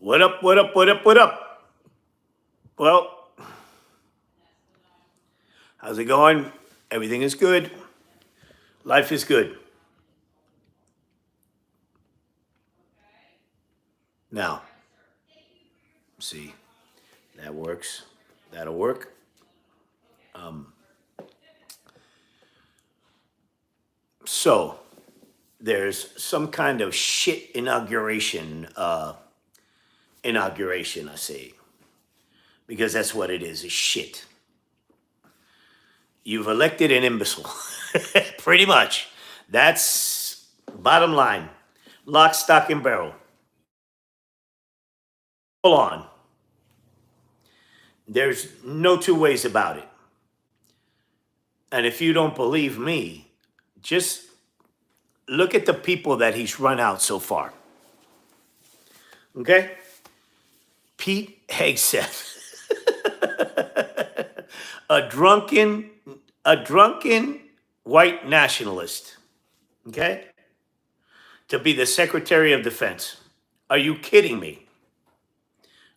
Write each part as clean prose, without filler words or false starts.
What up, what up, what up, what up? Well, how's it going? Everything is good. Life is good. Now, see, that works. That'll work. So, there's some kind of shit inauguration, I say, because that's what it is shit. You've elected an imbecile. Pretty much. That's bottom line. Lock, stock, and barrel. Hold on. There's no two ways about it. And if you don't believe me, just look at the people that he's run out so far. Okay? Pete Hegseth. a drunken white nationalist. Okay? To be the Secretary of Defense. Are you kidding me?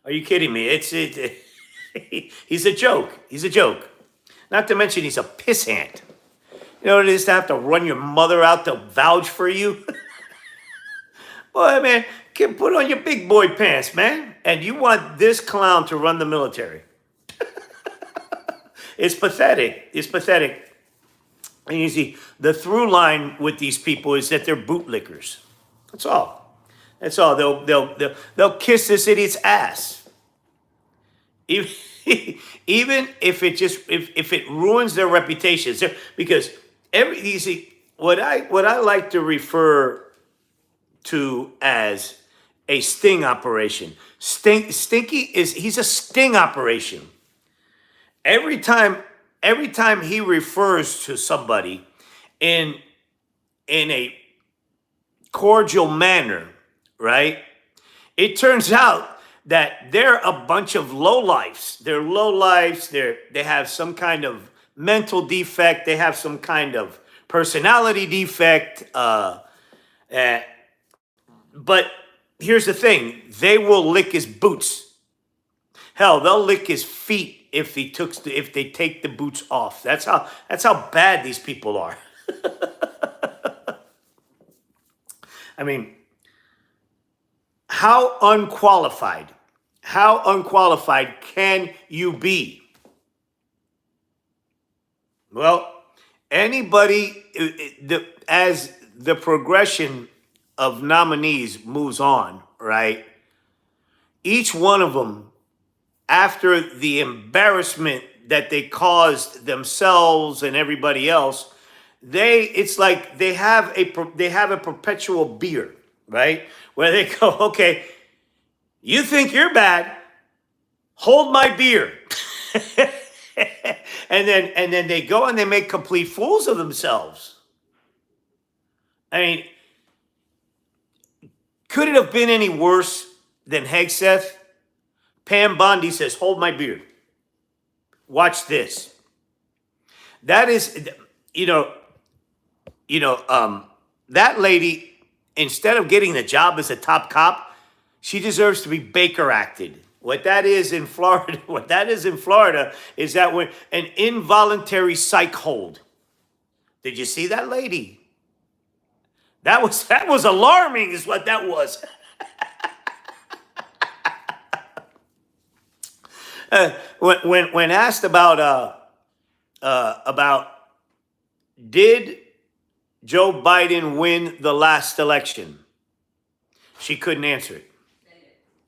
Are you kidding me? He's a joke. He's a joke. Not to mention he's a pissant. You know what it is to have to run your mother out to vouch for you? Boy, man, put on your big boy pants, man. And you want this clown to run the military. It's pathetic. It's pathetic. And you see, the through line with these people is that they're bootlickers. That's all. That's all. They'll kiss this idiot's ass. Even if it ruins their reputations, because you see what I like to refer to as a sting operation. He's a sting operation. Every time he refers to somebody in a cordial manner, right? It turns out that they're a bunch of lowlifes. They're lowlifes. They have some kind of mental defect. They have some kind of personality defect. But here's the thing: they will lick his boots. Hell, they'll lick his feet if they take the boots off. That's how bad these people are. I mean, how unqualified can you be? Well, anybody, as the progression of nominees moves on, right? Each one of them, after the embarrassment that they caused themselves and everybody else, it's like they have a perpetual beer, right? Where they go, okay, you think you're bad, hold my beer. and then they go and they make complete fools of themselves. I mean, could it have been any worse than Hegseth? Pam Bondi says, hold my beer. Watch this. That is, that lady, instead of getting the job as a top cop, she deserves to be Baker acted. What that is in Florida is that when an involuntary psych hold. Did you see that lady? That was alarming, is what that was. When asked about did Joe Biden win the last election, she couldn't answer it.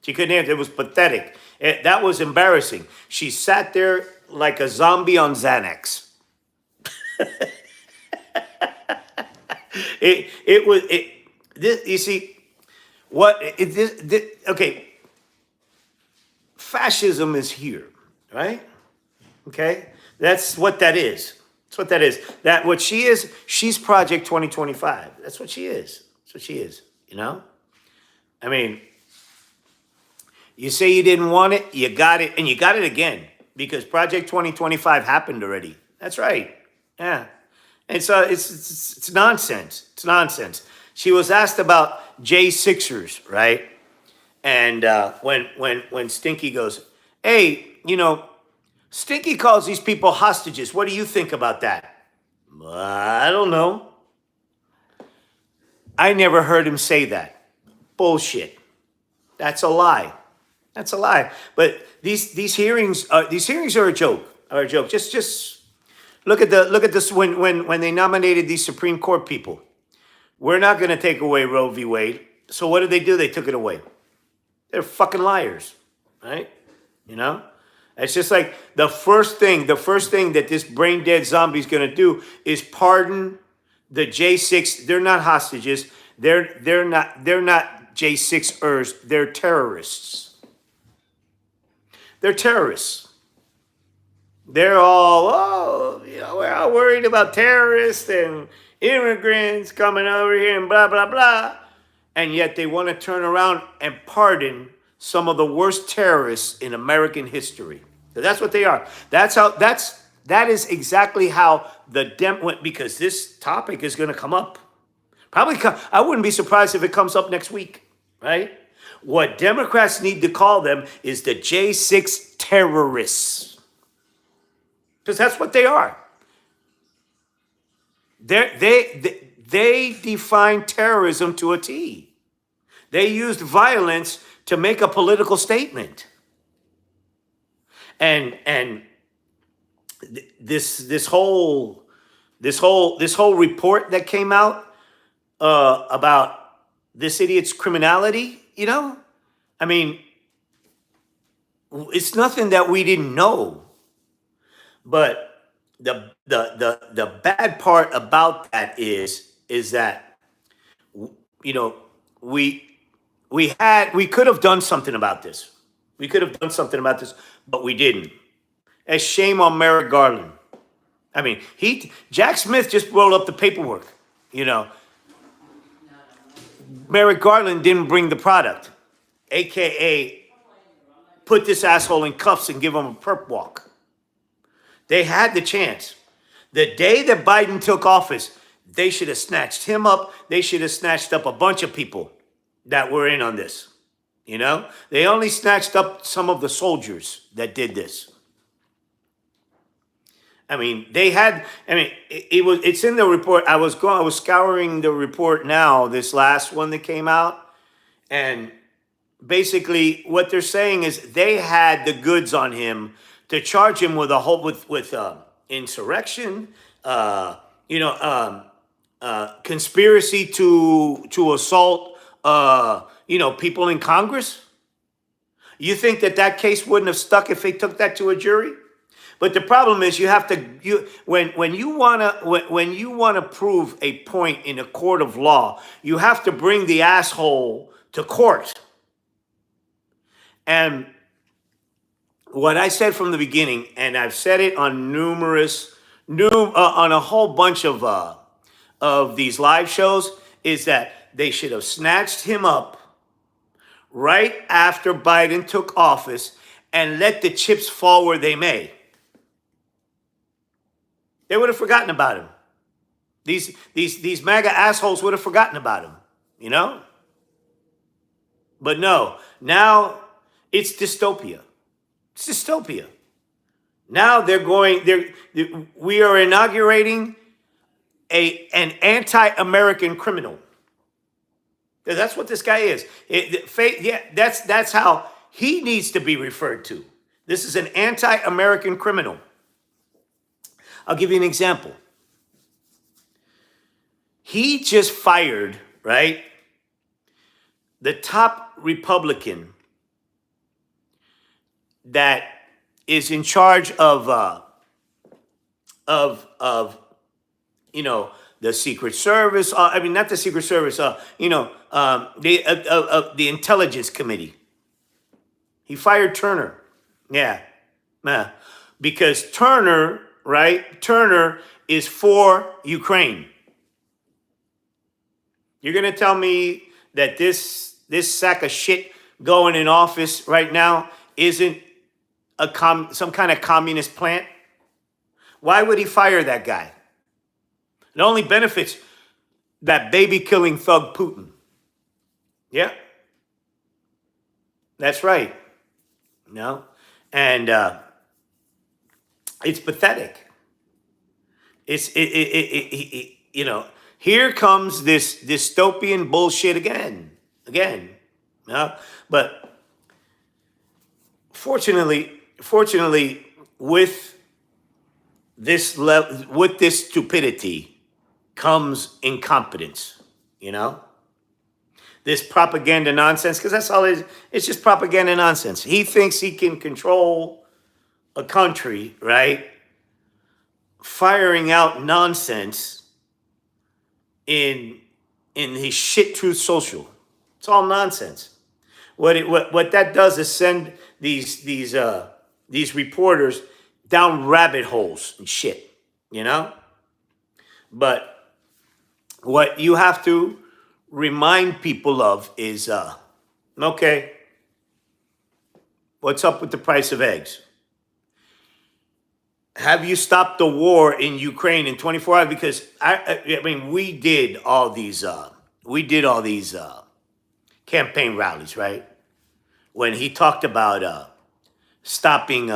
She couldn't answer. It was pathetic. That was embarrassing. She sat there like a zombie on Xanax. You see, okay, fascism is here, right? Okay, that's what that is. That's what that is. That what she is. She's Project 2025. That's what she is. That's what she is. I mean, you say you didn't want it, you got it, and you got it again because Project 2025 happened already. That's right. Yeah. And so it's nonsense. It's nonsense. She was asked about J6ers, right? And when Stinky goes, hey, Stinky calls these people hostages. What do you think about that? I don't know. I never heard him say that. Bullshit. That's a lie. That's a lie. But these hearings are a joke. Are a joke. Just look at this when they nominated these Supreme Court people. We're not going to take away Roe v. Wade. So what did they do? They took it away. They're fucking liars, right? It's just like the first thing that this brain dead zombie is going to do is pardon the J6. They're not hostages. They're not J6ers. They're terrorists. They're terrorists. They're all, we're all worried about terrorists and immigrants coming over here and blah, blah, blah. And yet they want to turn around and pardon some of the worst terrorists in American history. So that's what they are. That is exactly how the went, because this topic is going to come up. I wouldn't be surprised if it comes up next week, right? What Democrats need to call them is the J6 terrorists. Because that's what they are. They define terrorism to a T. They used violence to make a political statement. And this whole report that came out about this idiot's criminality, I mean, it's nothing that we didn't know. But the bad part about that is that we could have done something about this. We could have done something about this, but we didn't. And shame on Merrick Garland. I mean, Jack Smith just rolled up the paperwork. Merrick Garland didn't bring the product, aka put this asshole in cuffs and give him a perp walk. They had the chance. The day that Biden took office, they should have snatched him up. They should have snatched up a bunch of people that were in on this. They only snatched up some of the soldiers that did this. I mean, it's in the report. I was scouring the report now, this last one that came out. And basically what they're saying is they had the goods on him to charge him with insurrection, conspiracy to assault, people in Congress. You think that case wouldn't have stuck if they took that to a jury? But the problem is when you wanna prove a point in a court of law, you have to bring the asshole to court. And what I said from the beginning, and I've said it on on a whole bunch of these live shows, is that they should have snatched him up right after Biden took office and let the chips fall where they may. They would have forgotten about him. These MAGA assholes would have forgotten about him, But no, now it's dystopia. It's dystopia. Now we are inaugurating an anti-American criminal. That's what this guy is. That's how he needs to be referred to. This is an anti-American criminal. I'll give you an example. He just fired, right, the top Republican that is in charge of the Secret Service. Not the Secret Service. The Intelligence Committee. He fired Turner. Yeah, because Turner is for Ukraine. You're gonna tell me that this sack of shit going in office right now isn't some kind of communist plant? Why would he fire that guy? It only benefits that baby-killing thug Putin. Yeah. That's right. No, and it's pathetic. You know, here comes this dystopian bullshit again. No, but fortunately, with with this stupidity comes incompetence. You know, this propaganda nonsense, because that's all it is. It's just propaganda nonsense. He thinks he can control a country, right? Firing out nonsense in his shit truth social. It's all nonsense. What that does is send these reporters down rabbit holes and shit, you know? But what you have to remind people of is okay, what's up with the price of eggs? Have you stopped the war in Ukraine in 24 hours? Because I mean, we did all these campaign rallies, right? When he talked about stopping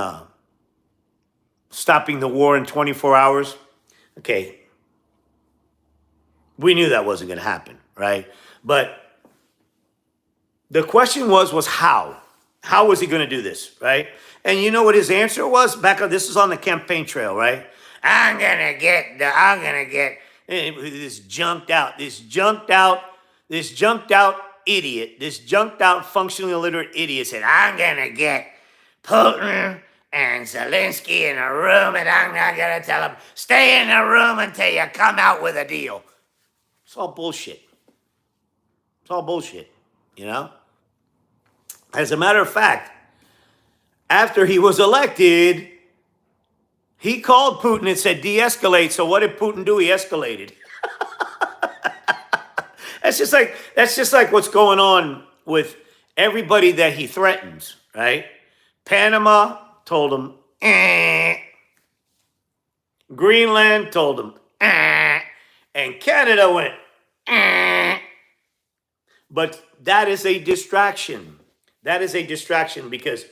stopping the war in 24 hours, okay, we knew that wasn't going to happen, right? But the question was how? How was he going to do this, right? And you know what his answer was? This is on the campaign trail, right? I'm gonna get this junked out idiot, this junked out functionally illiterate idiot said, I'm gonna get Putin and Zelensky in a room and I'm not gonna tell them, stay in the room until you come out with a deal. It's all bullshit. It's all bullshit, you know? As a matter of fact, after he was elected, he called Putin and said, de-escalate. So what did Putin do? He escalated. That's just like what's going on with everybody that he threatens, right? Panama told him, eh. Greenland told him, eh. And Canada went, eh. But that is a distraction. That is a distraction because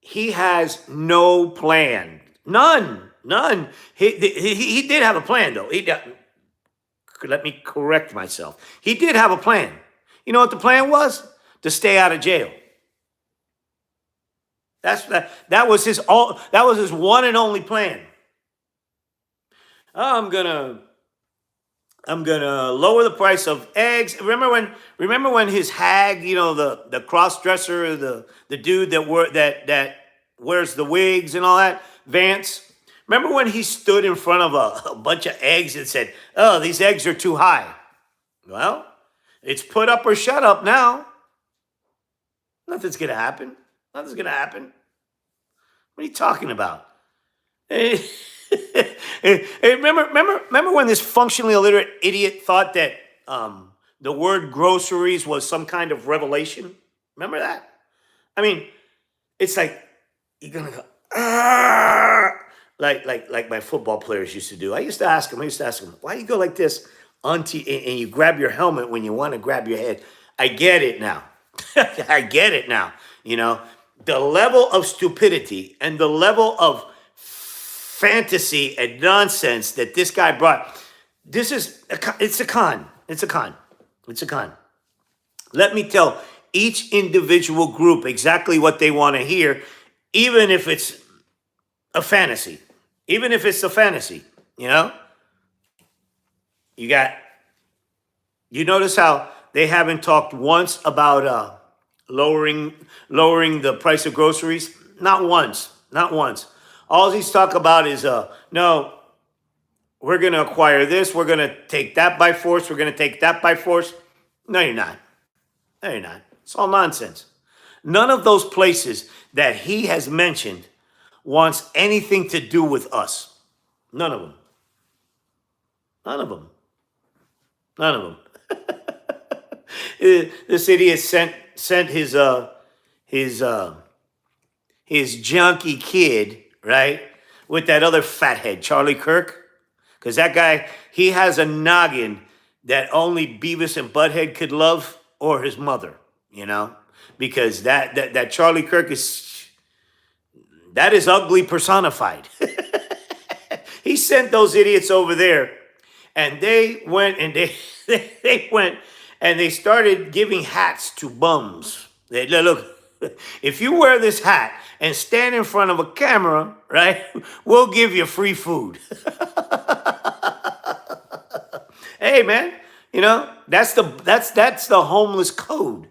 he has no plan. None. He did have a plan, though. Let me correct myself. He did have a plan. You know what the plan was? To stay out of jail. That was his one and only plan. I'm gonna lower the price of eggs. Remember when his hag, you know, the cross dresser, the dude that wears the wigs and all that, Vance. Remember when he stood in front of a bunch of eggs and said, "Oh, these eggs are too high." Well, it's put up or shut up now. Nothing's gonna happen. Nothing's gonna happen. What are you talking about? Remember when this functionally illiterate idiot thought that the word groceries was some kind of revelation? Remember that? I mean, it's like you're gonna go like my football players used to do. I used to ask them, why do you go like this and you grab your helmet when you want to grab your head? I get it now. I get it now. You know, the level of stupidity and the level of fantasy and nonsense that this guy brought. It's a con. It's a con. Let me tell each individual group exactly what they want to hear, even if it's a fantasy. Even if it's a fantasy, you know? You notice how they haven't talked once about lowering the price of groceries? Not once. All he's talking about is, no, we're going to acquire this. We're going to take that by force. We're going to take that by force. No, you're not. It's all nonsense. None of those places that he has mentioned wants anything to do with us. None of them. This idiot sent his junkie kid, right, with that other fathead, Charlie Kirk. Because that guy, he has a noggin that only Beavis and Butthead could love, or his mother, you know. because that Charlie Kirk is ugly personified. He sent those idiots over there, and they went and they went and they started giving hats to bums. They look, if you wear this hat and stand in front of a camera, right, we'll give you free food. Hey man, that's the homeless code,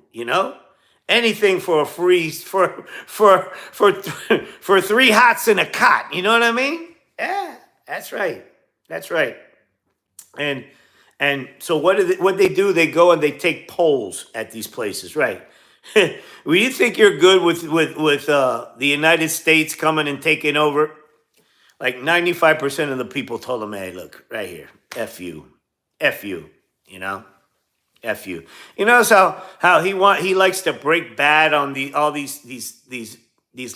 Anything for a free for 3 hats and a cot, you know what I mean? Yeah, that's right. That's right. And so what they do? They go and they take polls at these places, right? Well, you think you're good with the United States coming and taking over? Like 95% of the people told them, "Hey, look, right here, F you, F you, F you." You notice how he likes to break bad on all these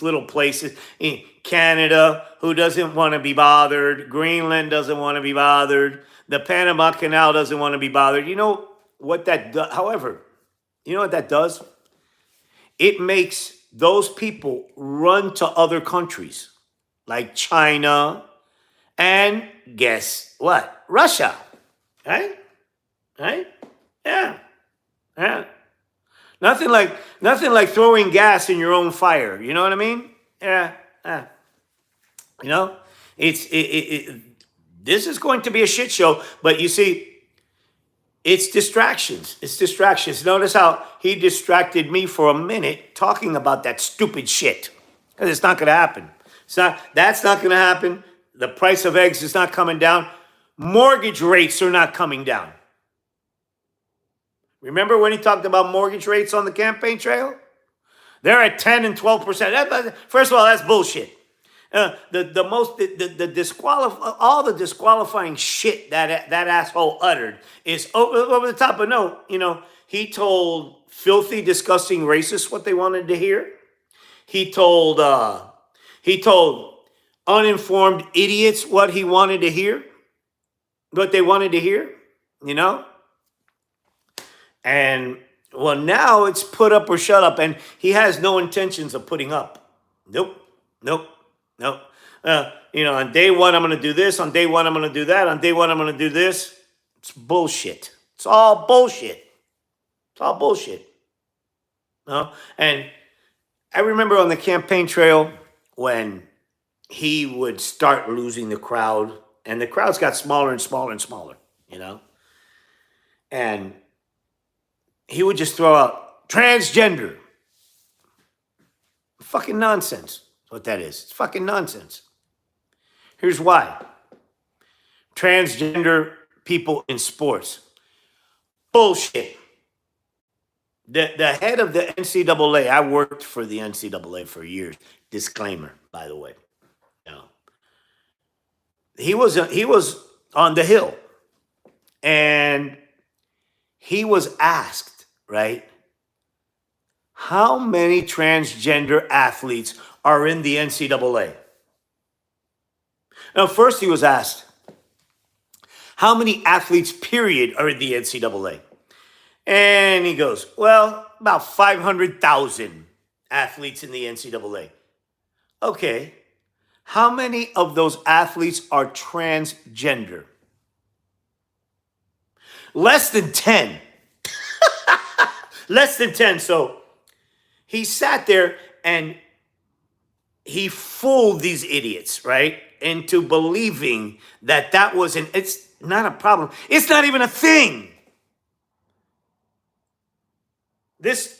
little places in Canada, who doesn't want to be bothered. Greenland doesn't want to be bothered. The Panama Canal doesn't want to be bothered. You know what that does? However, you know what that does? It makes those people run to other countries like China and guess what? Russia. Right? Right? Yeah. Yeah. Nothing like throwing gas in your own fire. You know what I mean? Yeah. This is going to be a shit show, but you see, it's distractions. It's distractions. Notice how he distracted me for a minute talking about that stupid shit. Because it's not going to happen. That's not going to happen. The price of eggs is not coming down. Mortgage rates are not coming down. Remember when he talked about mortgage rates on the campaign trail? They're at 10 and 12%. First of all, that's bullshit. All the disqualifying shit that asshole uttered is over the top. But no, he told filthy, disgusting racists what they wanted to hear. He told uninformed idiots what he wanted to hear, what they wanted to hear, And well, now it's put up or shut up, and he has no intentions of putting up. Nope. On day one, I'm going to do this. On day one, I'm going to do that. On day one, I'm going to do this. It's bullshit. It's all bullshit. It's all bullshit. No? And I remember on the campaign trail when he would start losing the crowd, and the crowds got smaller and smaller and smaller, And he would just throw out transgender. Fucking nonsense. What that is. It's fucking nonsense. Here's why. Transgender people in sports. Bullshit. The head of the NCAA, I worked for the NCAA for years. Disclaimer, by the way. He was on the Hill. And he was asked, right? How many transgender athletes are in the NCAA? Now, first he was asked, how many athletes, period, are in the NCAA? And he goes, well, about 500,000 athletes in the NCAA. Okay, how many of those athletes are transgender? Less than 10. Less than 10. So he sat there and he fooled these idiots, right, into believing that it's not a problem. It's not even a thing. This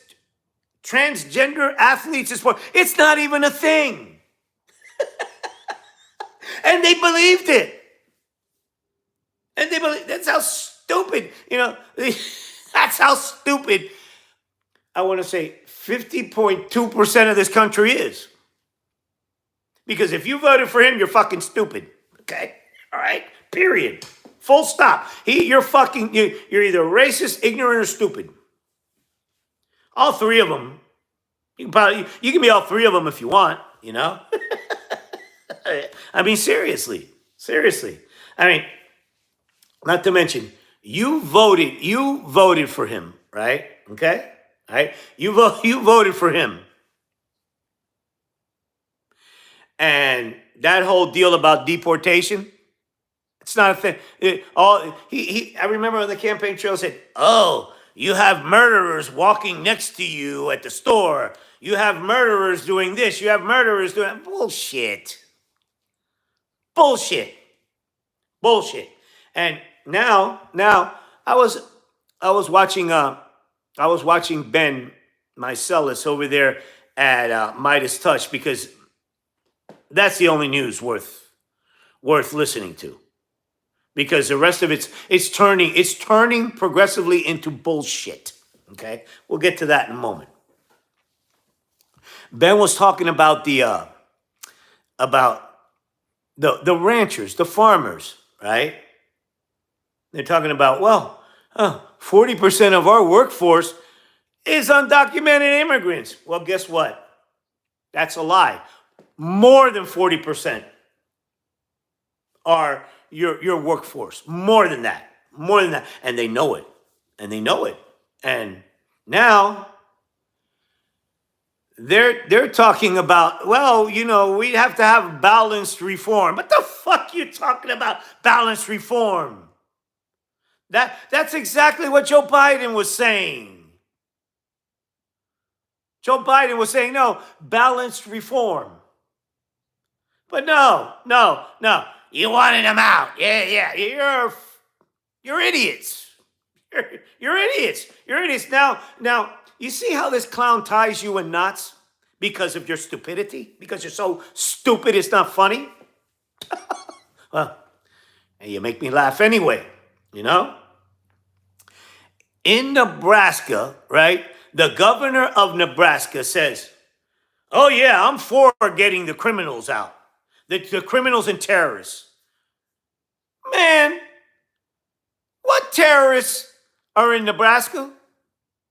transgender athletes is it's not even a thing. And they believed it. And that's how stupid, that's how stupid, I want to say 50.2% of this country is. Because if you voted for him, you're fucking stupid. Okay? All right? Period. Full stop. You're either racist, ignorant, or stupid. All three of them. You can be all three of them if you want, I mean, seriously. I mean, not to mention, you voted for him, right? Okay? right? You voted for him. And that whole deal about deportation, it's not a thing. I remember on the campaign trail said, "Oh, you have murderers walking next to you at the store. You have murderers doing this. You have murderers doing bullshit, bullshit, bullshit." And now I was watching Ben Mycelis over there at Midas Touch, because that's the only news worth listening to, because the rest of it's turning progressively into bullshit. Okay, we'll get to that in a moment. Ben was talking about the ranchers, the farmers, right? They're talking about, well, 40% of our workforce is undocumented immigrants. Well, guess what? That's a lie. More than 40% are your workforce. More than that. More than that. And they know it. And they know it. And now they're talking about, well, we'd have to have balanced reform. What the fuck you talking about, balanced reform? That's exactly what Joe Biden was saying. Joe Biden was saying, no, balanced reform. But no. You wanted them out. Yeah. You're idiots. You're idiots. You're idiots. Now, you see how this clown ties you in knots because of your stupidity? Because you're so stupid it's not funny? Well, you make me laugh anyway, In Nebraska, right? The governor of Nebraska says, "Oh yeah, I'm for getting the criminals out. The criminals and terrorists." Man, what terrorists are in Nebraska?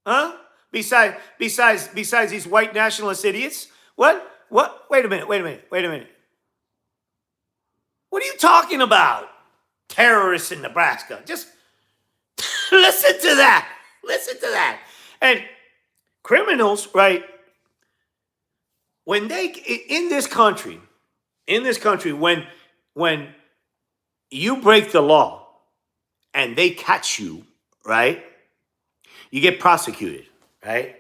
Huh? Besides these white nationalist idiots? What? Wait a minute. What are you talking about? Terrorists in Nebraska. Just listen to that. And criminals, right? When they in this country, when you break the law and they catch you, right? You get prosecuted, right?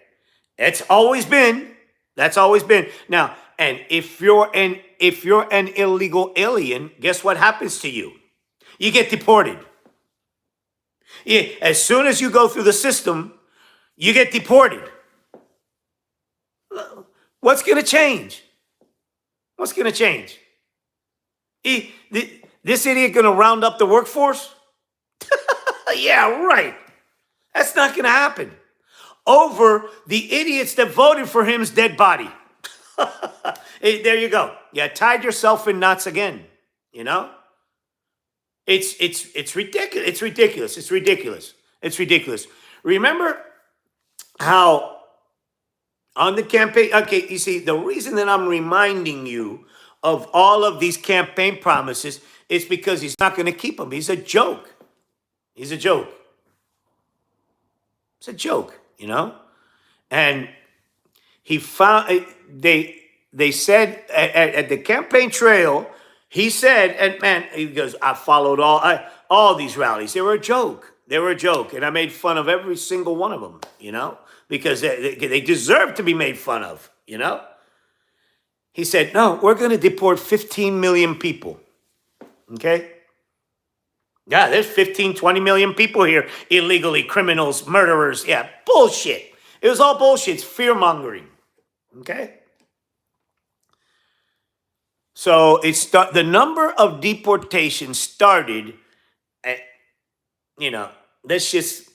That's always been. Now, and if you're an illegal alien, guess what happens to you? You get deported. As soon as you go through the system, you get deported. What's going to change? This idiot going to round up the workforce? Yeah, right. That's not going to happen. Over the idiots that voted for him's dead body. There you go. You tied yourself in knots again. It's ridiculous. It's ridiculous. Remember how on the campaign, okay, you see, the reason that I'm reminding you of all of these campaign promises is because he's not going to keep them. He's a joke. It's a joke, And he found, they said at the campaign trail, he said, and man, he goes, I followed all these rallies. They were a joke. And I made fun of every single one of them, because they deserve to be made fun of, He said, no, we're going to deport 15 million people. Okay? Yeah, there's 15, 20 million people here, illegally, criminals, murderers. Yeah, bullshit. It was all bullshit. It's fear-mongering. Okay? So the number of deportations started at, let's just,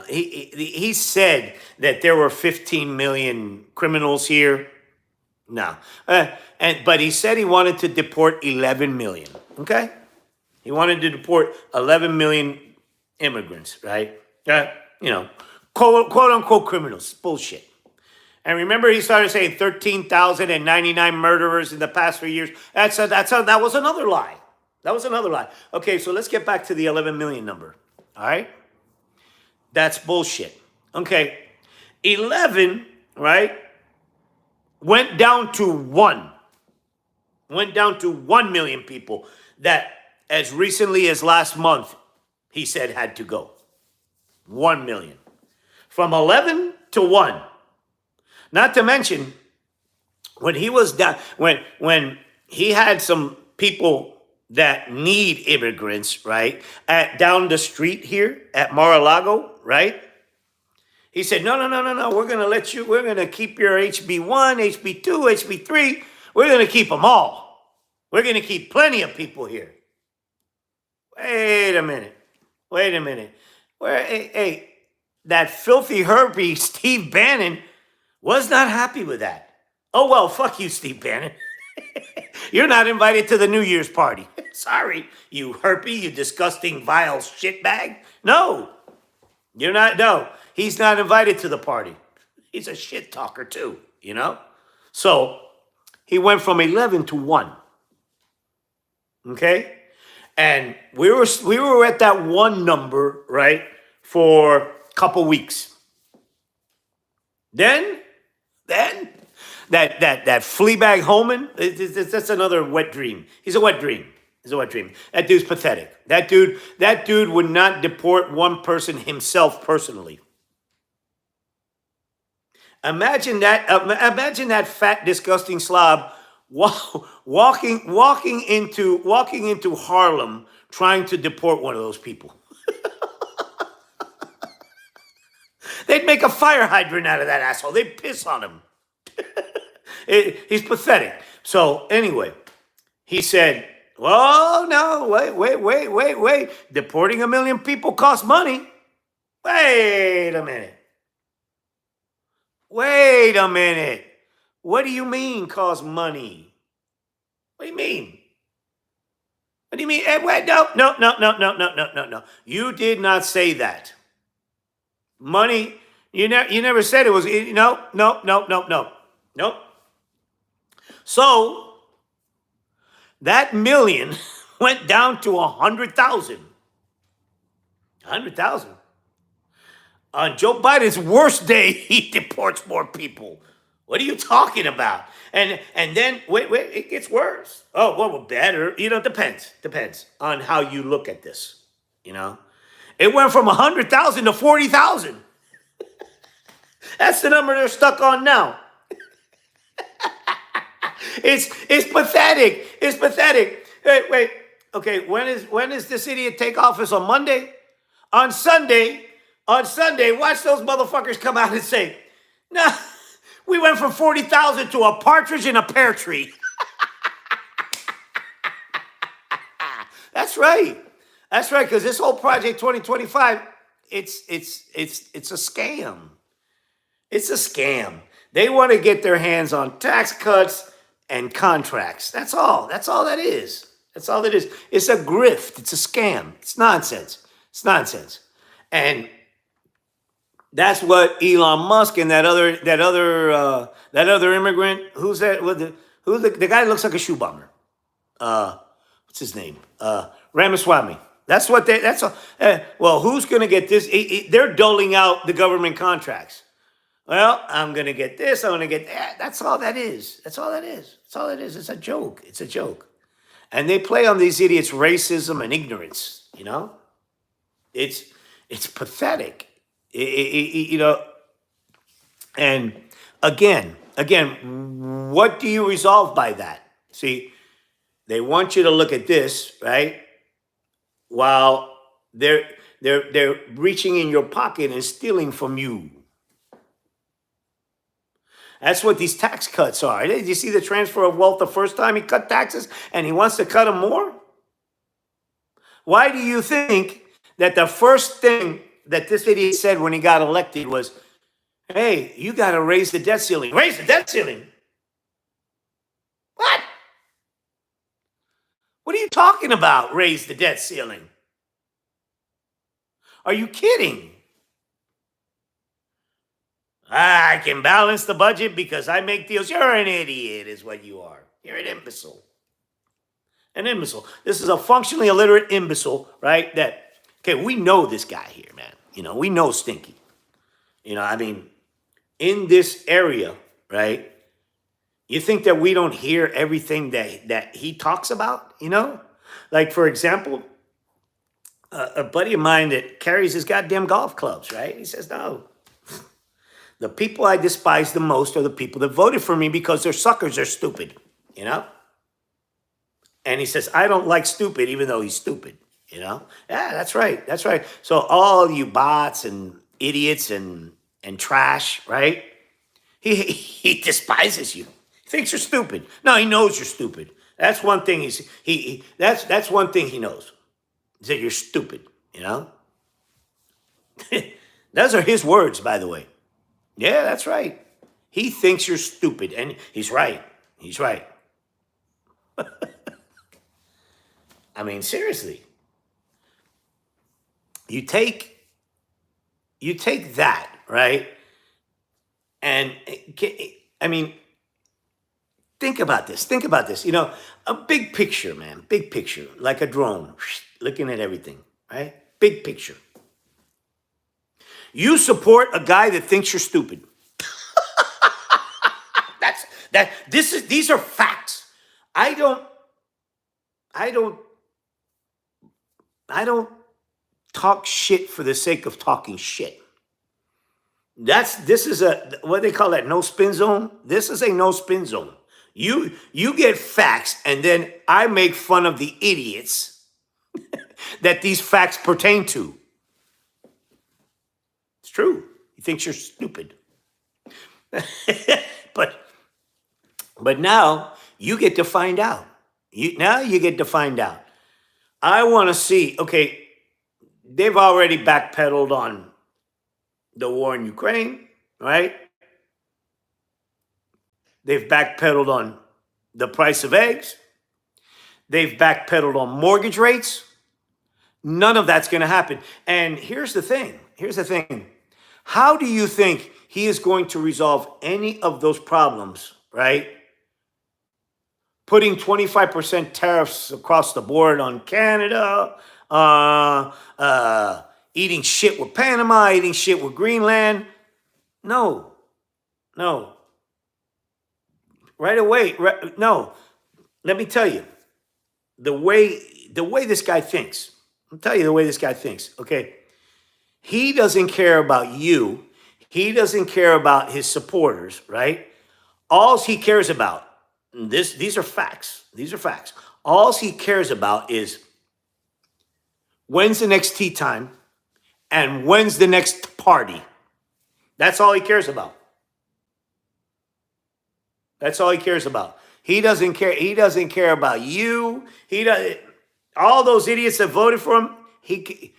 he said that there were 15 million criminals here. No. But he said he wanted to deport 11 million. Okay? He wanted to deport 11 million immigrants, right? Quote unquote criminals. Bullshit. And remember, he started saying 13,099 murderers in the past 3 years. That was another lie. Okay, so let's get back to the 11 million number. All right? That's bullshit. Okay. 11, right, went down to 1. Went down to 1 million people that, as recently as last month, he said had to go. 1 million. From 11 to 1. Not to mention, when he was down, when he had some people that need immigrants, right, at down the street here at Mar-a-Lago, right? He said, no, no, no, no, no. We're going to keep your HB1, HB2, HB3. We're going to keep them all. We're going to keep plenty of people here. Wait a minute. Wait a minute. Hey, that filthy Herbie Steve Bannon was not happy with that. Oh, well, fuck you, Steve Bannon. You're not invited to the New Year's party. Sorry, you herpy, you disgusting, vile shitbag. No, you're not. No, he's not invited to the party. He's a shit talker too, you know? So he went from 11 to 1. Okay? And we were at that 1 number, right, for a couple weeks. Then that Fleabag Homan, that's another wet dream. He's a wet dream. He's a wet dream. That dude's pathetic. That dude would not deport one person himself personally. Imagine that fat, disgusting slob walking into Harlem trying to deport one of those people. They'd make a fire hydrant out of that asshole. They'd piss on him. He's pathetic. So anyway, he said, "Oh no, wait. Deporting 1 million people costs money. Wait a minute. Wait a minute. What do you mean costs money? What do you mean? What do you mean? Hey, wait, no. You did not say that. Money, you never said it was, Nope. So, that million went down to 100,000. 100,000. On Joe Biden's worst day, he deports more people. What are you talking about? And then, wait, it gets worse. Oh, well, better. Depends on how you look at this, It went from 100,000 to 40,000. That's the number they're stuck on now. It's pathetic. It's pathetic. Wait. Okay, when is this idiot take office? On Monday? On Sunday, watch those motherfuckers come out and say, "Nah, we went from 40,000 to a partridge in a pear tree." That's right. That's right, because this whole Project 2025, it's a scam. It's a scam. They want to get their hands on tax cuts and contracts. That's all. That's all that is. That's all that is. It's a grift. It's a scam. It's nonsense. It's nonsense. And that's what Elon Musk and that other immigrant, who's that? Who's the guy that looks like a shoe bomber? What's his name? Ramaswamy. That's what that's all. Well, who's going to get this? They're doling out the government contracts. Well, I'm going to get this. I'm going to get that. That's all that is. That's all that is. That's all it is. It's a joke. It's a joke. And they play on these idiots' racism and ignorance, It's pathetic. And again, what do you resolve by that? See, they want you to look at this, right? While they're reaching in your pocket and stealing from you. That's what these tax cuts are. Did you see the transfer of wealth the first time he cut taxes and he wants to cut them more? Why do you think that the first thing that this idiot said when he got elected was, "Hey, you got to raise the debt ceiling"? Raise the debt ceiling? What? What are you talking about, raise the debt ceiling? Are you kidding? I can balance the budget because I make deals. You're an idiot is what you are. You're an imbecile. An imbecile. This is a functionally illiterate imbecile, right? Okay, we know this guy here, man. We know Stinky. in this area, right? You think that we don't hear everything that he talks about, you know? Like, for example, a buddy of mine that carries his goddamn golf clubs, right? He says, no, the people I despise the most are the people that voted for me because they're suckers, they're stupid, you know? And he says, I don't like stupid, even though he's stupid, you know? Yeah, that's right, that's right. So all you bots and idiots and trash, right? He despises you. He thinks you're stupid. No, he knows you're stupid. That's one thing that's one thing he knows. Is that you're stupid, you know? Those are his words, by the way. Yeah, that's right. He thinks you're stupid, and he's right. He's right. I mean, seriously. You take that, right? And I mean, think about this. Think about this. You know, a big picture, man. Big picture, like a drone, looking at everything, right? Big picture. You support a guy that thinks you're stupid. These are facts. I don't talk shit for the sake of talking shit. This is a, what they call that, no spin zone. This is a no spin zone. You get facts, and then I make fun of the idiots that these facts pertain to. It's true. He thinks you're stupid. But now you get to find out. Now you get to find out. I want to see, okay, they've already backpedaled on the war in Ukraine, right? They've backpedaled on the price of eggs. They've backpedaled on mortgage rates. None of that's going to happen. And here's the thing. Here's the thing. How do you think he is going to resolve any of those problems, right? Putting 25% tariffs across the board on Canada, eating shit with Panama, eating shit with Greenland. No. Right away, no. Let me tell you, the way this guy thinks. I'll tell you the way this guy thinks, okay? He doesn't care about you. He doesn't care about his supporters, right? All he cares about, these are facts. These are facts. All he cares about is when's the next tea time and when's the next party. That's all he cares about. That's all he cares about. He doesn't care. He doesn't care about you. He doesn't. All those idiots that voted for him, he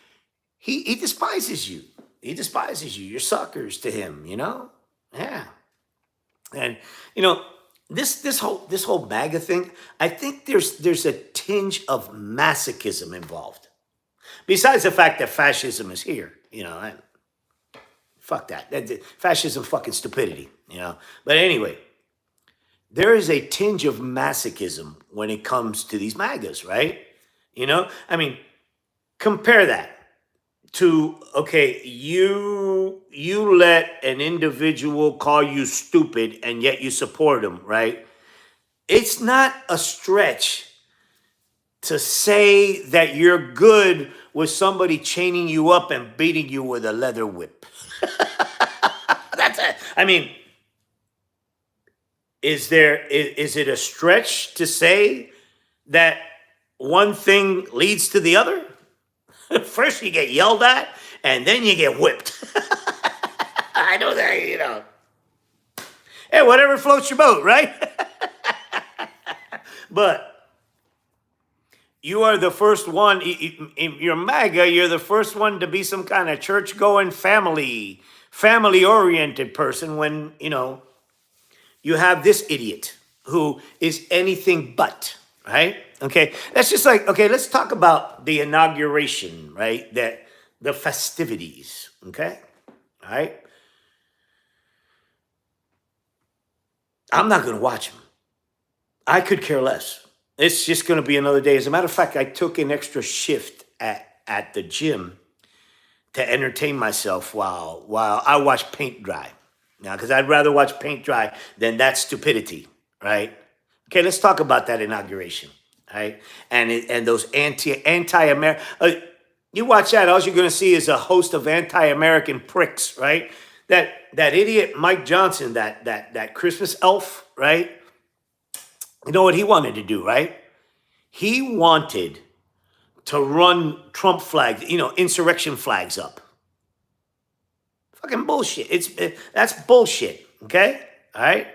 despises you. He despises you. You're suckers to him, you know? Yeah. And you know, this whole MAGA thing, I think there's a tinge of masochism involved. Besides the fact that fascism is here, you know, fuck that. Fascism, fucking stupidity, you know. But anyway, there is a tinge of masochism when it comes to these MAGAs, right? You know, I mean, compare that to, okay, you let an individual call you stupid and yet you support him, right? It's not a stretch to say that you're good with somebody chaining you up and beating you with a leather whip. That's it. I mean, is it a stretch to say that one thing leads to the other? First you get yelled at, and then you get whipped. I know that, you know. Hey, whatever floats your boat, right? But you are the first one, you're MAGA, you're the first one to be some kind of church-going family-oriented person when, you know, you have this idiot who is anything but, right? Okay, that's just like, okay, let's talk about the inauguration, right? The festivities, okay? All right? I'm not going to watch them. I could care less. It's just going to be another day. As a matter of fact, I took an extra shift at the gym to entertain myself while I watch paint dry. Now, because I'd rather watch paint dry than that stupidity, right? Okay, let's talk about that inauguration, right? And those anti-American. You watch that, all you're going to see is a host of anti-American pricks, right? That idiot Mike Johnson, that Christmas elf, right? You know what he wanted to do, right? He wanted to run Trump flags, insurrection flags up. Fucking bullshit. That's bullshit. Okay? All right?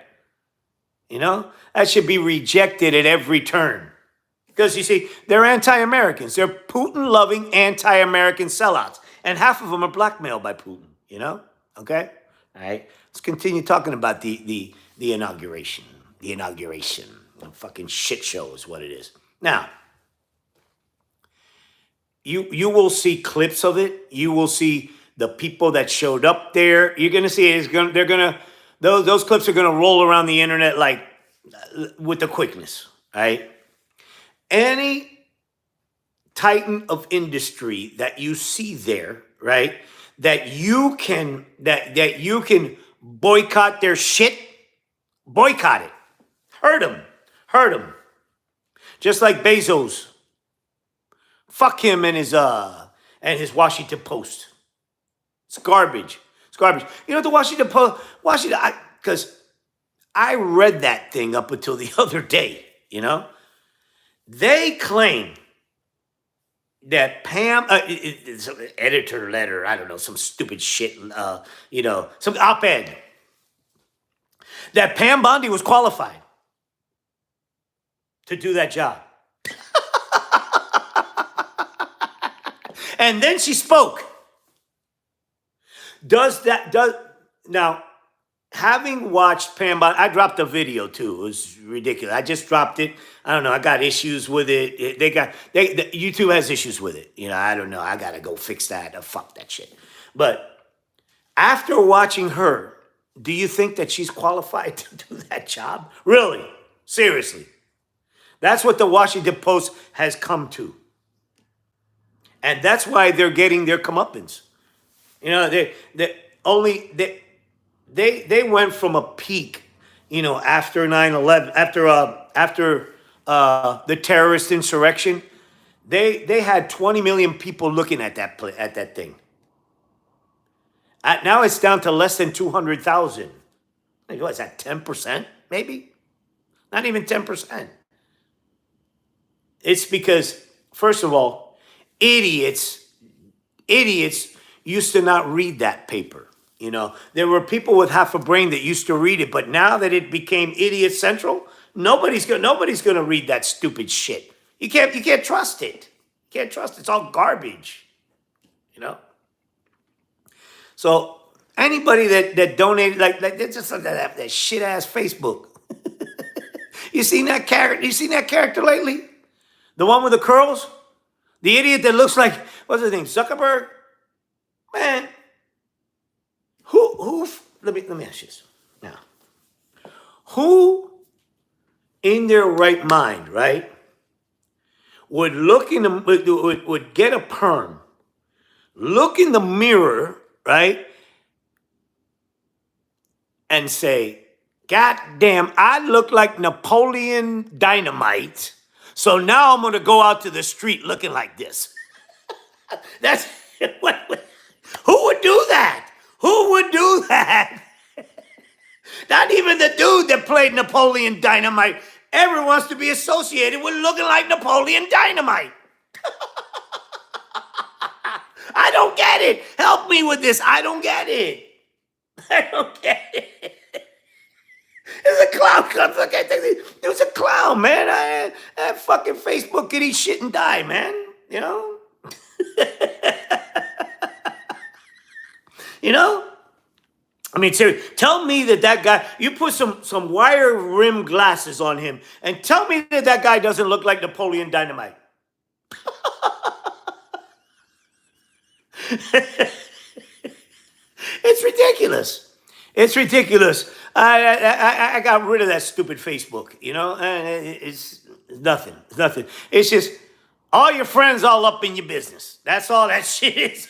That should be rejected at every turn. Because you see, they're anti-Americans. They're Putin-loving anti-American sellouts. And half of them are blackmailed by Putin, Okay? All right? Let's continue talking about the inauguration. The inauguration. A fucking shit show is what it is. Now, you will see clips of it. You will see the people that showed up there. You're gonna see those clips are gonna roll around the internet like with the quickness, right? Any titan of industry that you see there, right? That you can boycott their shit, boycott it. Hurt them. Just like Bezos. Fuck him and his Washington Post. It's garbage. The Washington Post, because I read that thing up until the other day, They claim that Pam, it's an editor letter, I don't know, some stupid shit, some op-ed, that Pam Bondi was qualified to do that job. And then she spoke. Now, having watched Pam Bondi, I dropped a video too. It was ridiculous. I just dropped it. I don't know. I got issues with it. YouTube has issues with it. I don't know. I got to go fix that. Fuck that shit. But after watching her, do you think that she's qualified to do that job? Really? Seriously? That's what the Washington Post has come to. And that's why they're getting their comeuppance. They went from a peak, after 9/11, after the terrorist insurrection. They had 20 million people looking at that thing. Now it's down to less than 200,000. What is that, 10%? Maybe? Not even 10%. It's because, first of all, idiots used to not read that paper. There were people with half a brain that used to read it, but now that it became idiot central, nobody's gonna read that stupid shit. You can't trust it. You can't trust it. It's all garbage. So anybody that donated, like that's just that shit ass Facebook. You seen that character lately? The one with the curls? The idiot that looks like, what's his name, Zuckerberg? Man, let me ask you this now. Who in their right mind, right, would get a perm, look in the mirror, right, and say, God damn, I look like Napoleon Dynamite, so now I'm going to go out to the street looking like this. That's who would do that? Who would do that? Not even the dude that played Napoleon Dynamite ever wants to be associated with looking like Napoleon Dynamite. I don't get it. Help me with this. I don't get it. I don't get it. There's a clown. It was a clown, man. That fucking Facebook could eat shit and die, man. I mean, seriously, tell me that guy, you put some wire rim glasses on him and tell me that guy doesn't look like Napoleon Dynamite. It's ridiculous. It's ridiculous. I got rid of that stupid Facebook, It's nothing. It's nothing. It's just all your friends all up in your business. That's all that shit is.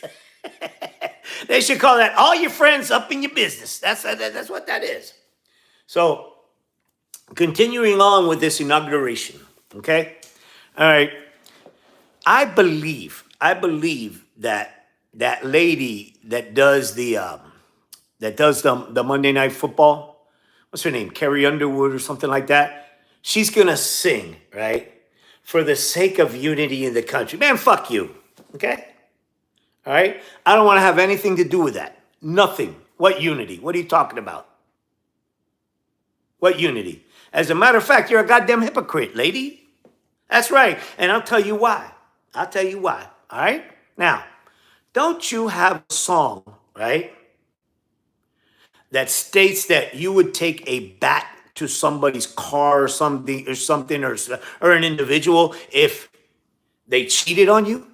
They should call that all your friends up in your business. That's what that is. So, continuing on with this inauguration, okay? All right. I believe that that lady that does the Monday Night Football, what's her name? Carrie Underwood or something like that. She's gonna sing, right? For the sake of unity in the country. Man, fuck you. Okay? All right? I don't want to have anything to do with that. Nothing. What unity? What are you talking about? What unity? As a matter of fact, you're a goddamn hypocrite, lady. That's right. And I'll tell you why. I'll tell you why. All right? Now, don't you have a song, right, that states that you would take a bat to somebody's car or something or an individual if they cheated on you?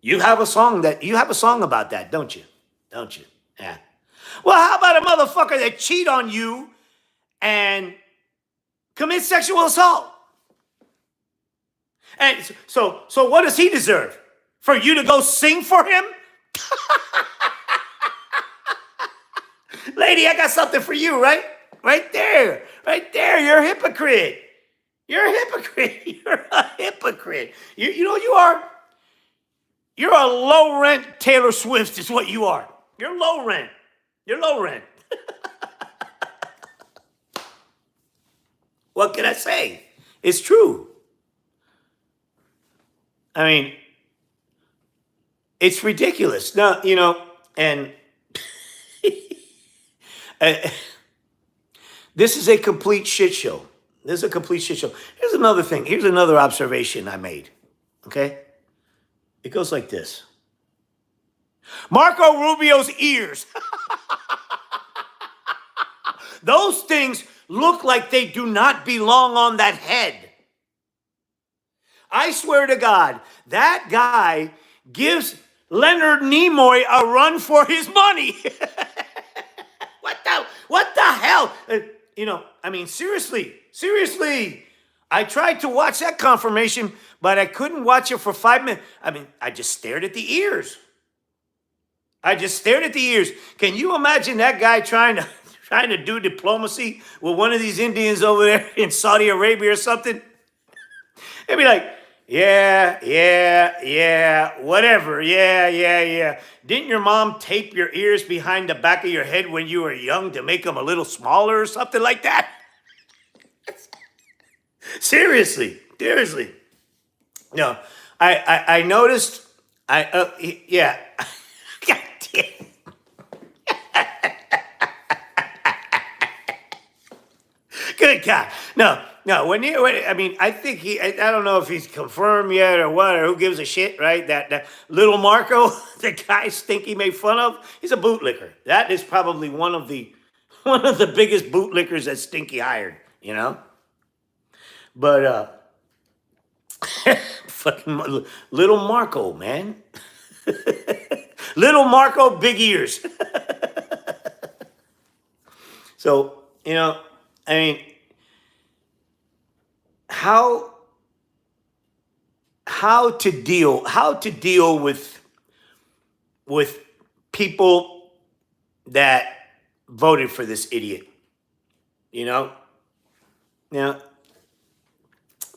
You have a song about that, don't you? Don't you? Yeah. Well, how about a motherfucker that cheat on you and commit sexual assault? And so what does he deserve? For you to go sing for him? Lady, I got something for you, right? Right there. Right there. You're a hypocrite. You're a hypocrite. You're a hypocrite. You know what you are? You're a low rent Taylor Swift is what you are. You're low rent. You're low rent. What can I say? It's true. I mean, it's ridiculous. No, you know, and this is a complete shit show. This is a complete shit show. Here's another thing. Here's another observation I made. Okay? It goes like this. Marco Rubio's ears. Those things look like they do not belong on that head. I swear to God, that guy gives Leonard Nimoy a run for his money. What the hell? You know, I mean, seriously. I tried to watch that confirmation, but I couldn't watch it for 5 minutes. I mean, I just stared at the ears. Can you imagine that guy trying to do diplomacy with one of these Indians over there in Saudi Arabia or something? They'd be like, yeah, whatever, yeah. Didn't your mom tape your ears behind the back of your head when you were young to make them a little smaller or something like that? Seriously. No, I noticed, yeah. God damn. Good God. No, I mean, I think I don't know if he's confirmed yet or what, or who gives a shit, right? That little Marco, the guy Stinky made fun of, he's a bootlicker. That is probably one of the biggest bootlickers that Stinky hired, you know? But, fucking little Marco, man. Little Marco, big ears. So, you know, I mean, how to deal with people that voted for this idiot, you know? Now,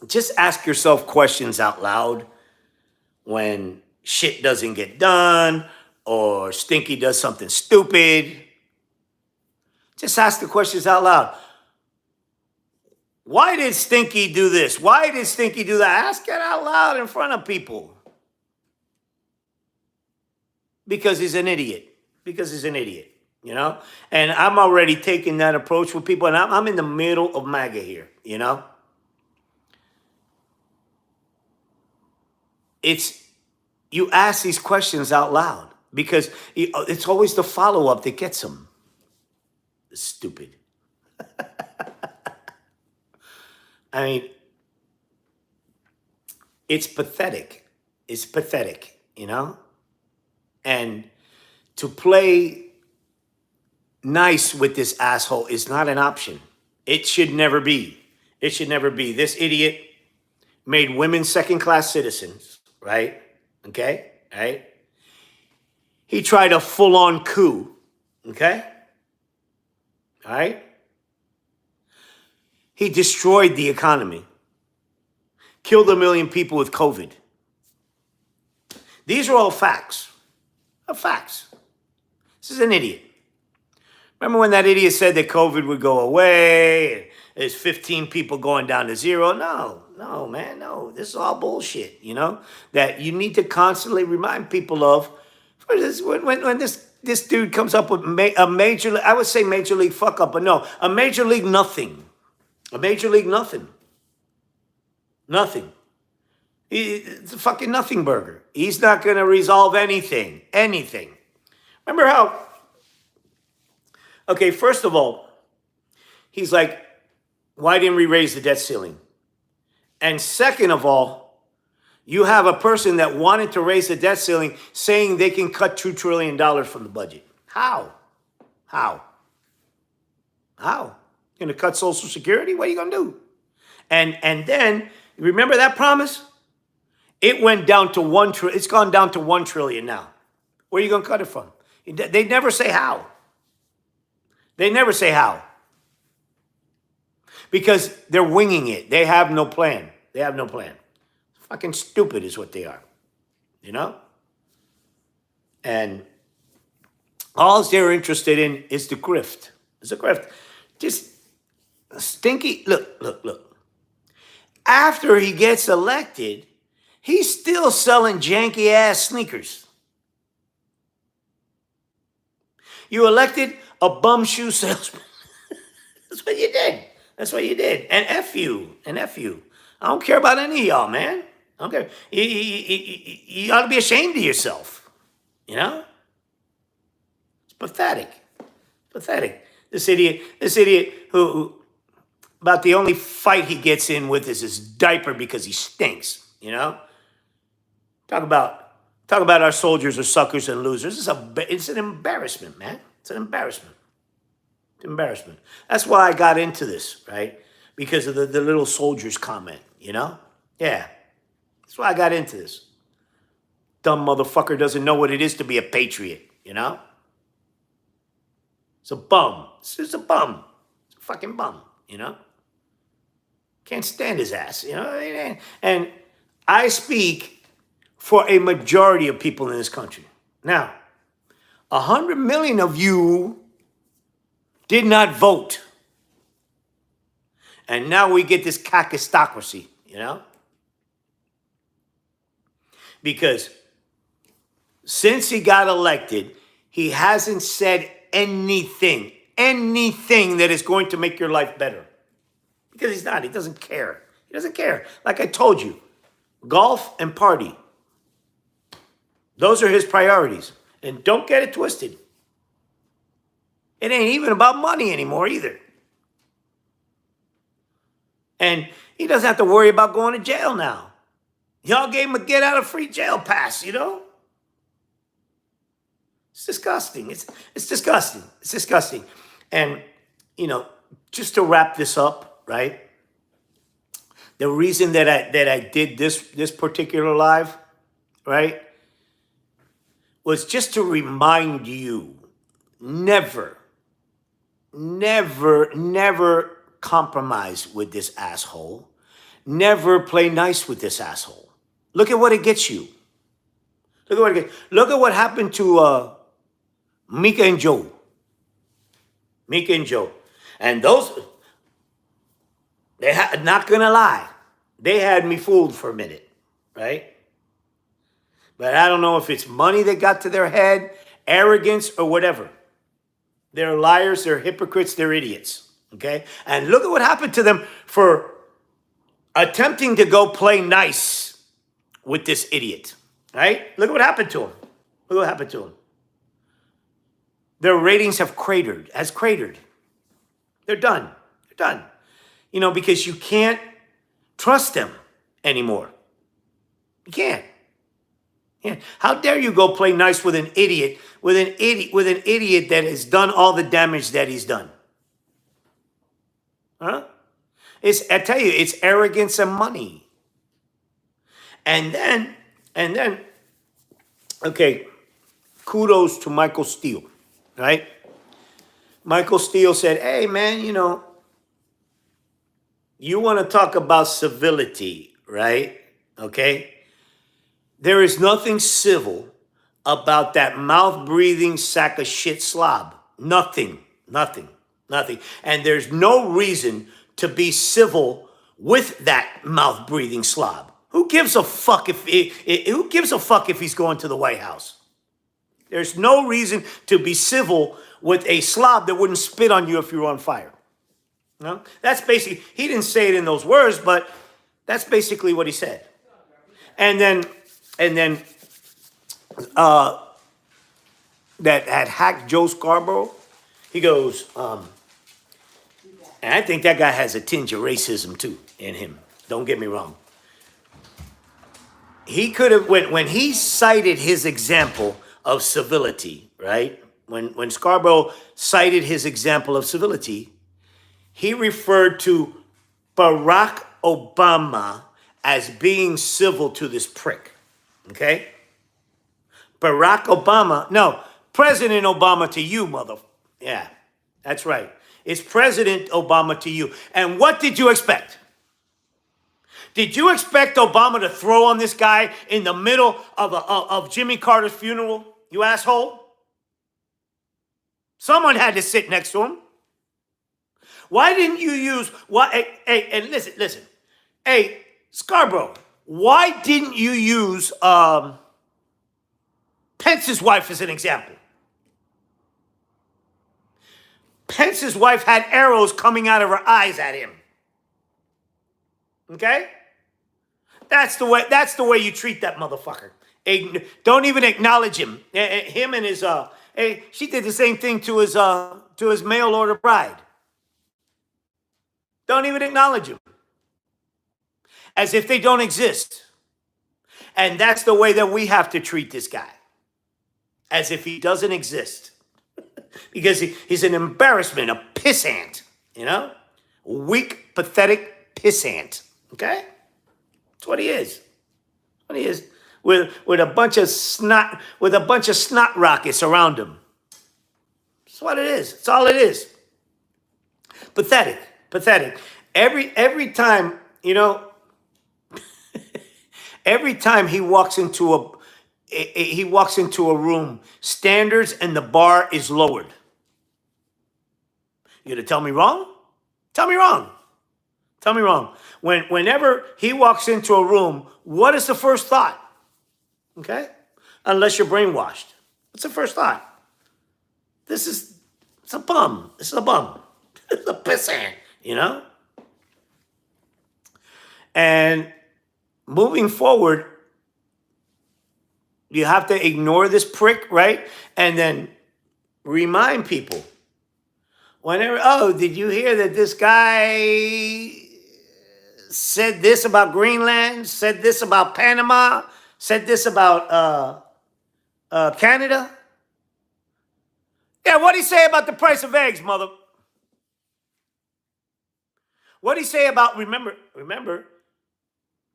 just ask yourself questions out loud when shit doesn't get done or Stinky does something stupid. Just ask the questions out loud. Why did Stinky do this? Why did Stinky do that? Ask it out loud in front of people. Because he's an idiot. You know? And I'm already taking that approach with people, and I'm in the middle of MAGA here, you know? You ask these questions out loud because it's always the follow-up that gets them. Stupid. I mean, it's pathetic. You know? And to play nice with this asshole is not an option. It should never be. This idiot made women second-class citizens, right? Okay? Right? he tried a full-on coup, okay? All right? He destroyed the economy, killed 1 million people with COVID. These are all facts. Facts. This is an idiot. Remember when that idiot said that COVID would go away? And there's 15 people going down to zero? No, man, no. This is all bullshit, you know? That you need to constantly remind people of. When this dude comes up with a major, I would say major league fuck up, but no, a major league nothing. A major league nothing. Nothing. It's a fucking nothing burger. He's not going to resolve anything. Anything. Remember how, okay, first of all, he's like, why didn't we raise the debt ceiling? And second of all, you have a person that wanted to raise the debt ceiling saying they can cut $2 trillion from the budget. How? How? How? You're going to cut Social Security? What are you going to do? And then, remember that promise? It went down to $1 trillion. It's gone down to $1 trillion now. Where are you going to cut it from? They never say how. They never say how. Because they're winging it. They have no plan. They have no plan. Fucking stupid is what they are. You know? And all they're interested in is the grift. It's a grift. Just stinky. Look. After he gets elected, he's still selling janky ass sneakers. You elected a bum shoe salesman. That's what you did. That's what you did. And F you. And F you. I don't care about any of y'all, man. I don't care. You ought to be ashamed of yourself. You know? It's pathetic. Pathetic. This idiot who about the only fight he gets in with is his diaper because he stinks. You know? Talk about our soldiers are suckers and losers. It's an embarrassment, man. It's an embarrassment. It's an embarrassment. That's why I got into this, right? Because of the little soldiers comment, you know? Yeah. That's why I got into this. Dumb motherfucker doesn't know what it is to be a patriot, you know? It's a bum. It's just a bum. It's a fucking bum, you know? Can't stand his ass, you know? And I speak for a majority of people in this country. Now, 100 million of you did not vote. And now we get this kakistocracy, you know? Because since he got elected, he hasn't said anything that is going to make your life better. Because he's not. He doesn't care. He doesn't care. Like I told you, golf and party. Those are his priorities. And don't get it twisted. It ain't even about money anymore either. And he doesn't have to worry about going to jail now. Y'all gave him a get out of free jail pass, you know? It's disgusting. It's disgusting. It's disgusting. And, you know, just to wrap this up, right? The reason that I did this particular live, right, was just to remind you, never compromise with this asshole. Never play nice with this asshole. Look at what it gets you. Look at what happened to Mika and Joe. Mika and Joe. And those, not gonna lie, they had me fooled for a minute, right? But I don't know if it's money that got to their head, arrogance, or whatever. They're liars, they're hypocrites, they're idiots, okay? And look at what happened to them for attempting to go play nice with this idiot, right? Look at what happened to him. Look what happened to him. Their ratings have cratered. They're done. They're done. You know, because you can't trust them anymore. You can't. Yeah. How dare you go play nice with an idiot, with an idiot that has done all the damage that he's done? Huh? I tell you, it's arrogance and money. And then, okay, kudos to Michael Steele, right? Michael Steele said, hey, man, you want to talk about civility, right? Okay? There is nothing civil about that mouth-breathing sack of shit slob. Nothing, nothing, nothing. And there's no reason to be civil with that mouth-breathing slob. Who gives a fuck if he's going to the White House? There's no reason to be civil with a slob that wouldn't spit on you if you were on fire. No? That's basically, he didn't say it in those words, but that's basically what he said. And then that had hacked Joe Scarborough, he goes, and I think that guy has a tinge of racism too in him. Don't get me wrong. He could have, when he cited his example of civility, right? When Scarborough cited his example of civility, he referred to Barack Obama as being civil to this prick, okay? Barack Obama, no, President Obama to you, yeah, that's right. It's President Obama to you. And what did you expect? Did you expect Obama to throw on this guy in the middle of Jimmy Carter's funeral, you asshole? Someone had to sit next to him. Why didn't you use, hey, and listen. Hey, Scarborough, why didn't you use Pence's wife as an example? Pence's wife had arrows coming out of her eyes at him. Okay? That's the way you treat that motherfucker. Don't even acknowledge him. Him and his she did the same thing to his mail order bride. Don't even acknowledge him. As if they don't exist. And that's the way that we have to treat this guy. As if he doesn't exist. Because he's an embarrassment, a pissant, weak, pathetic pissant. Okay? That's what he is. What he is. With a bunch of snot rockets around him. That's what it is. That's all it is. Pathetic. Every time, every time he walks into a room, standards and the bar is lowered. You gonna tell me wrong? Tell me wrong. Tell me wrong. Whenever he walks into a room, what is the first thought? Okay? Unless you're brainwashed. What's the first thought? It's a bum. This is a bum. It's a pissant, And moving forward, you have to ignore this prick, right? And then remind people. Whenever, did you hear that this guy said this about Greenland, said this about Panama, said this about Canada? Yeah, what'd he say about the price of eggs, mother? What'd he say about, remember,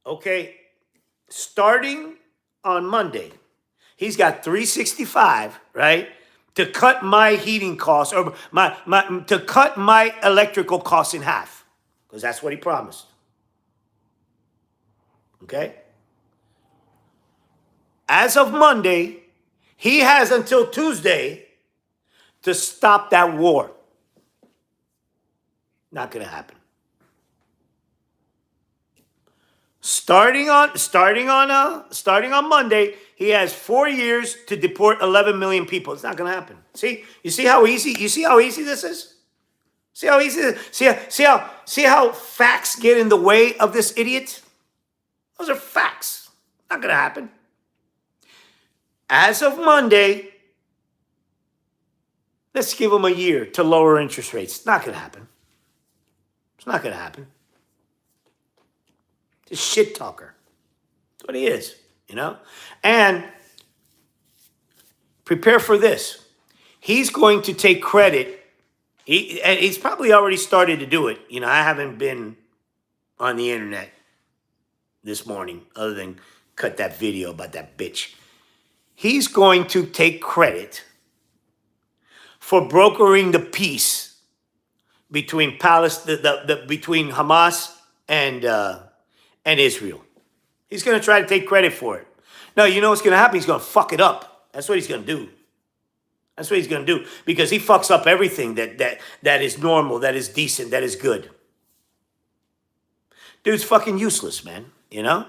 okay, starting on Monday, he's got $365, right, to cut my heating costs or to cut my electrical costs in half, because that's what he promised. Okay? As of Monday, he has until Tuesday to stop that war. Not going to happen. Starting on Monday, he has 4 years to deport 11 million people. It's not going to happen. See, you see how easy this is? See how easy it is? See how facts get in the way of this idiot? Those are facts. Not going to happen. As of Monday, let's give him a year to lower interest rates. It's not going to happen. It's not going to happen. He's a shit talker. That's what he is, And prepare for this. He's going to take credit. He's probably already started to do it. I haven't been on the internet this morning other than cut that video about that bitch. he's going to take credit for brokering the peace between between Hamas and Israel. He's going to try to take credit for it. No, you know what's going to happen? He's going to fuck it up. That's what he's going to do. That's what he's going to do, because he fucks up everything that is normal, that is decent, that is good. Dude's fucking useless, man. You know.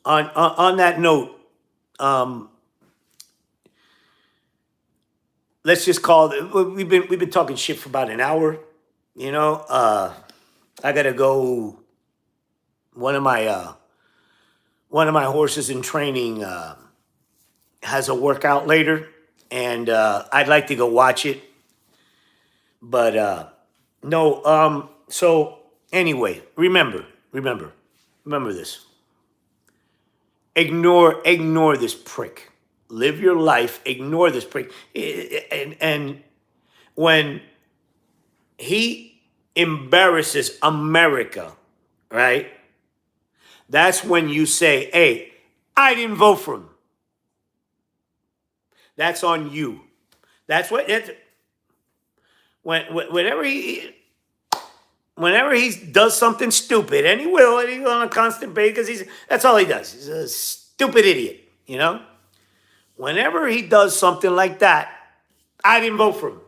On that note, let's just call it. We've been talking shit for about an hour. You know, I gotta go. One of my horses in training has a workout later, and I'd like to go watch it. But no. So anyway, remember this. Ignore this prick. Live your life. Ignore this prick. And when he embarrasses America, right? That's when you say, hey, I didn't vote for him. That's on you. That's what it. Whenever he does something stupid, and he's on a constant basis, because that's all he does. He's a stupid idiot, you know? Whenever he does something like that, I didn't vote for him.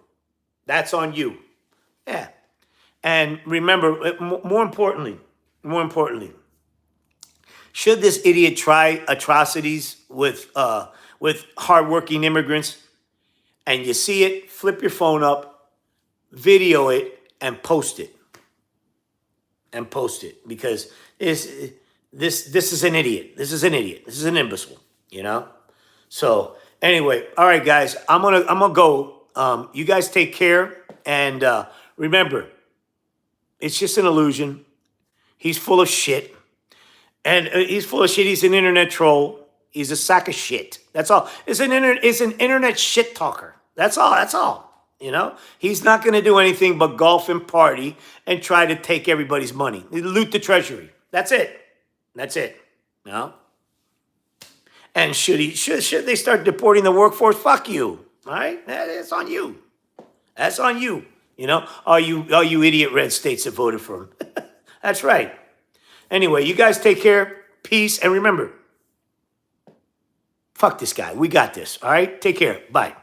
That's on you. Yeah. And remember, more importantly, should this idiot try atrocities with hardworking immigrants, and you see it, flip your phone up, video it, and post it. Because this is an idiot. This is an idiot. This is an imbecile. You know. So anyway, all right, guys, I'm gonna go. You guys take care, and remember, it's just an illusion. He's full of shit, and he's full of shit. He's an internet troll. He's a sack of shit. That's all. It's an internet shit talker. That's all. You know, he's not going to do anything but golf and party and try to take everybody's money, loot the treasury. That's it. You know. And should they start deporting the workforce? Fuck you. All right, that's on you. That's on you. You know, all you idiot red states that voted for him. That's right. Anyway, you guys take care. Peace, and remember, fuck this guy. We got this. All right, take care. Bye.